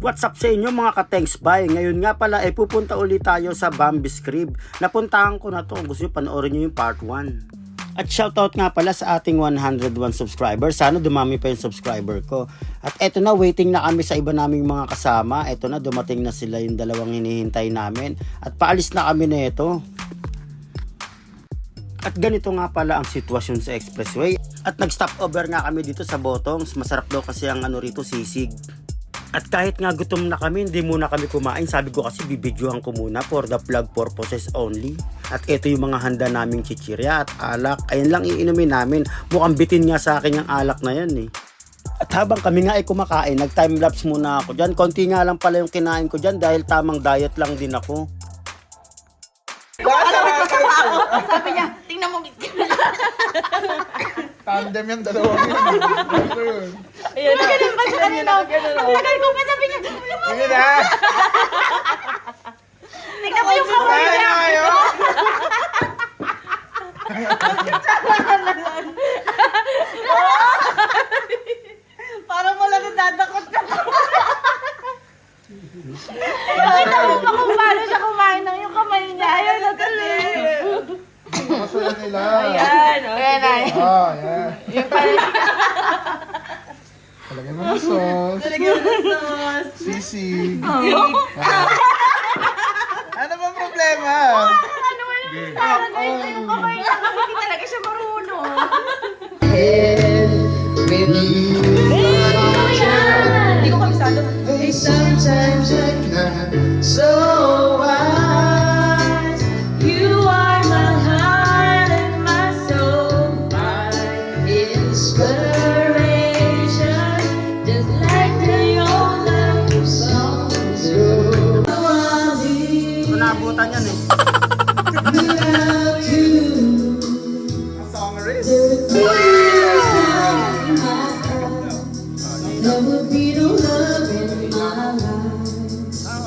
What's up sa inyo mga ka-thanks bye? Ngayon nga pala ay pupunta ulit tayo sa Bambi's Crib. Napuntahan ko na to, kung gusto nyo panoorin nyo yung part 1. At shoutout nga pala sa ating 101 subscribers. Sana dumami pa yung subscriber ko. At eto na, waiting na kami sa iba naming mga kasama. Eto na, dumating na sila yung dalawang hinihintay namin. At paalis na kami na ito. At ganito nga pala ang sitwasyon sa expressway. At nag-stop over nga kami dito sa Botongs. Masarap daw kasi ang rito, sisig. At kahit nga gutom na kami, hindi muna kami kumain. Sabi ko kasi bibidyohan ko muna for the vlog purposes only. At ito yung mga handa naming chichirya at alak. Ayan lang iinumin namin. Mukhang bitin nga sa akin yung alak na yan eh. At habang kami nga ay kumakain, nag-timelapse muna ako dyan. Konti nga lang pala yung kinain ko dyan dahil tamang diet lang din ako. Alam mo, masama ako. Sabi niya, tingnan mo. Tandem yan, dalawang yun. Ayun na. Ganun ba siya kanina? Pagtagal ko pa sabi niya, Sige na! tingnan mo yung kamay niya. Parang wala na dadakot na. Nakita mo pa kung paano siya kumain ng yung kamay niya. Ayun na tuloy. Masaya nila. Ayan, ayan. Yan. Yung pala. Talagyan mo ng sauce. Talagyan mo ng sauce. Sisig. Ano bang problema? Ano ba yung parang yung kamay niya kasi hindi talaga siya marunong. Hindi ko kabisado. Hey, sometimes I cry so wise. You are my heart and my soul, my inspiration, just like the old love songs do. Ito naabutan yan eh. Without you, Ang song race. there would be no love in my life.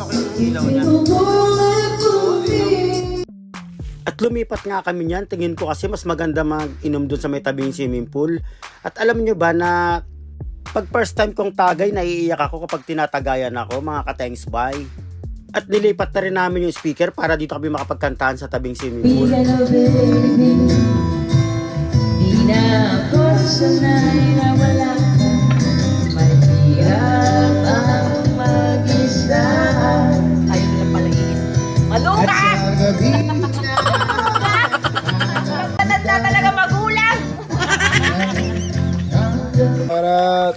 Okay yung ilaw niya. The world that would be. At lumipat nga kami niyan. Tingin ko kasi mas maganda mag-inom dun sa may tabing swimming pool. At alam nyo ba na pag first time kong tagay, naiiyak ako kapag tinatagayan ako, mga ka-thanks bye. At nilipat na rin namin yung speaker para dito kami makapagkantahan sa tabing swimming pool. Di na ako sanay na wala ka. Mahirap ang mag-isa. Ayaw nila pala iis. Maluka! Sa gabi na. Tanda talaga magulang! Para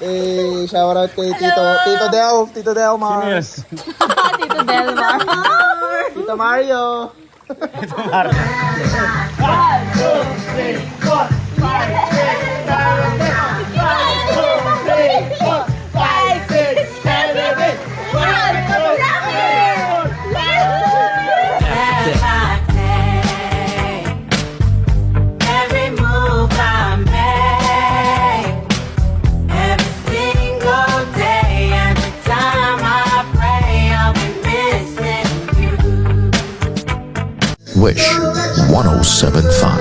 shout out kay Tito Del Mars. Tito Delmar. Tito Mario. Every move I make, every single day, every time I pray, I'll be missing you. Wish 1075.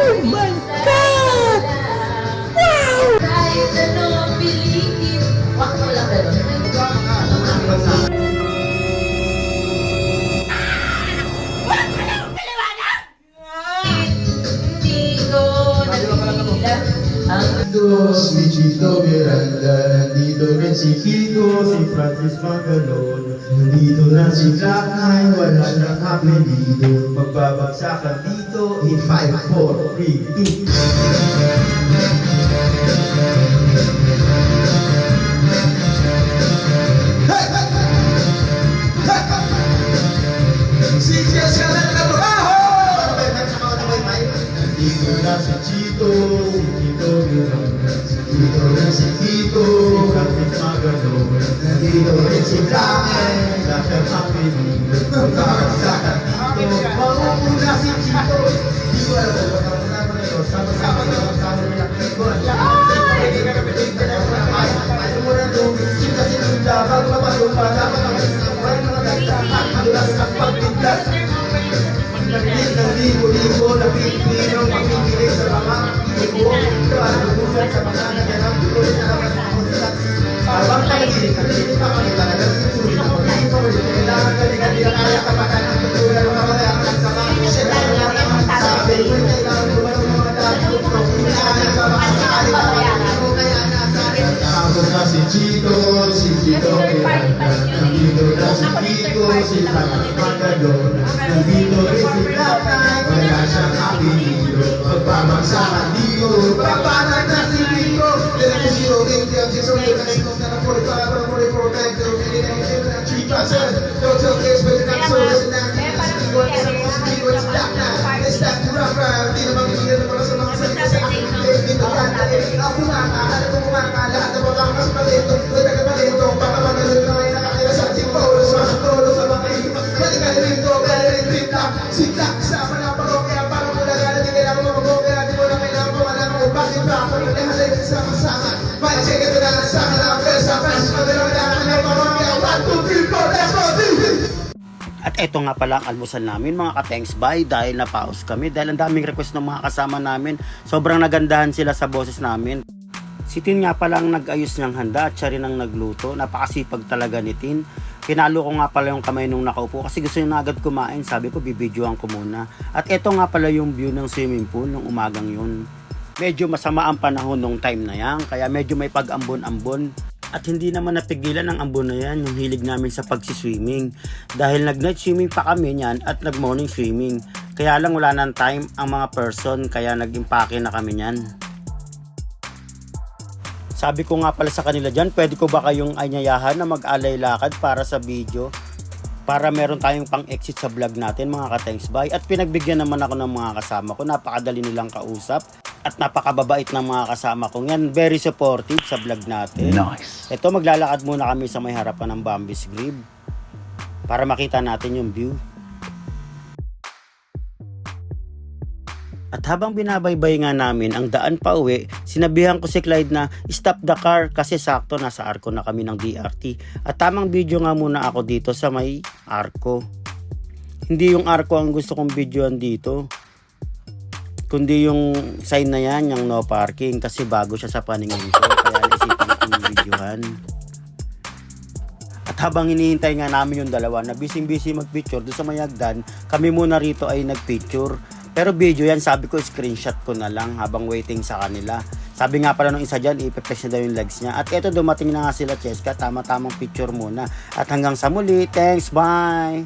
Oh my God! Wow! Kahit ano pilitin, wag mo lang Hindi ko napigilan ang Nandito si Chito Miranda, nandito rin si Kiko, si Francis Magalon. Nandito na si Jack Nine, wala siyang apelido. Magbabagsakan dito in 5, 4, 3, 2. Si Jess ka lang na trabaho! Nandito na si Chito Miranda, nandito na si Kiko, si Francis Magalon. Nandito rin si Jack, wala siyang apelido. Magbabagsakan dito, mauna si Chito. Di ko alam, sama-sama oras ang pagpintas. Naglit ng libo-libo na Pilipino makikinig sa mga ibo. Kalubusan sa mga naganap tuloy na nakasakot. Habang tayo pa kami talagang susunod na pag-ibig. Kailangan galingan nila kaya kapatan ang tutulad ng mga kayang sa mga sila na naman sabi. Kailangan gumano ng mga dati. Kailangan ka makasakali pa kaya nasa akin. Ako na si Chico Miranda. Nandito na si Kiko, si Francis Magalon. Nandito rin si Tatay, wala siyang apelido. Magpamagsakan dito, papanag na si Kiko. Kailan ko si Robin, di ang Jason, di ang Jason, na 45, 44, back to the don't tell kids, but you're not so listen now. It's black now. It's back to rock ride. Di naman bigyan ng mga sa mga salita sa aking plate. Dito ka na ako kumaka, alam ko kumaka. Lahat ng mga kas palito, talaga palito. Baka manalun na may nakakira sa ating polo. Sa tolo sa mga ito. Pwede ka rin ito, pwede rin tripla. Sigla, kasama na parokya. Para mula gana, di kailangan mo mag-okay. Di mo na kailangan mo alam ko bakit ba ako naghahalay sama-sama. May check ito na sa kanang pesa. Pesa, pagkakaroon na ng parokya. 1, 2, 3, 4, let's go! At eto nga pala ang almusal namin mga ka-thanks bye dahil napaus kami dahil ang daming request ng mga kasama namin. Sobrang nagandahan sila sa boses namin. Si Tin nga pala ang nag-ayos niyang handa at siya rin ang nagluto. Napakasipag talaga ni Tin. Pinalo ko nga pala yung kamay nung nakaupo kasi gusto niya na agad kumain. Sabi ko bibidyohan ko muna. At eto nga pala yung view ng swimming pool nung umagang yun. Medyo masama ang panahon nung time na yan kaya medyo may pag-ambon-ambon. At hindi naman napigilan ang ambon na yan, yung hilig namin sa pagsiswimming. Dahil nag-night swimming pa kami niyan at nag-morning swimming. Kaya lang wala nang time ang mga person, kaya nag-impake na kami niyan. Sabi ko nga pala sa kanila dyan, pwede ko ba kayong anyayahan na mag-alay lakad para sa video? Para meron tayong pang-exit sa vlog natin mga ka-thanks bye. At pinagbigyan naman ako ng mga kasama ko, napakadali nilang kausap. At napakababait ng mga kasama ko. Yan, very supportive sa vlog natin. Nice. Ito, maglalakad muna kami sa may harapan ng Bambi's Grave para makita natin yung view. At habang binabaybay nga namin ang daan pa uwi, sinabihan ko si Clyde na stop the car kasi sakto nasa arko na kami ng DRT. At tamang video nga muna ako dito sa may arko. Hindi yung arko ang gusto kong videoan dito, kundi yung sign na yan, yung no parking, kasi bago siya sa paningin ko, kaya naisipan kong videohan. At habang hinihintay nga namin yung dalawa na busy mag-picture doon sa mayagdan, kami muna rito ay nag-picture. Pero video yan, sabi ko screenshot ko na lang habang waiting sa kanila. Sabi nga pala nung isa dyan, ipipress na daw yung legs niya. At eto, dumating na nga sila Cheska, tama-tamang picture muna. At hanggang sa muli, thanks, bye!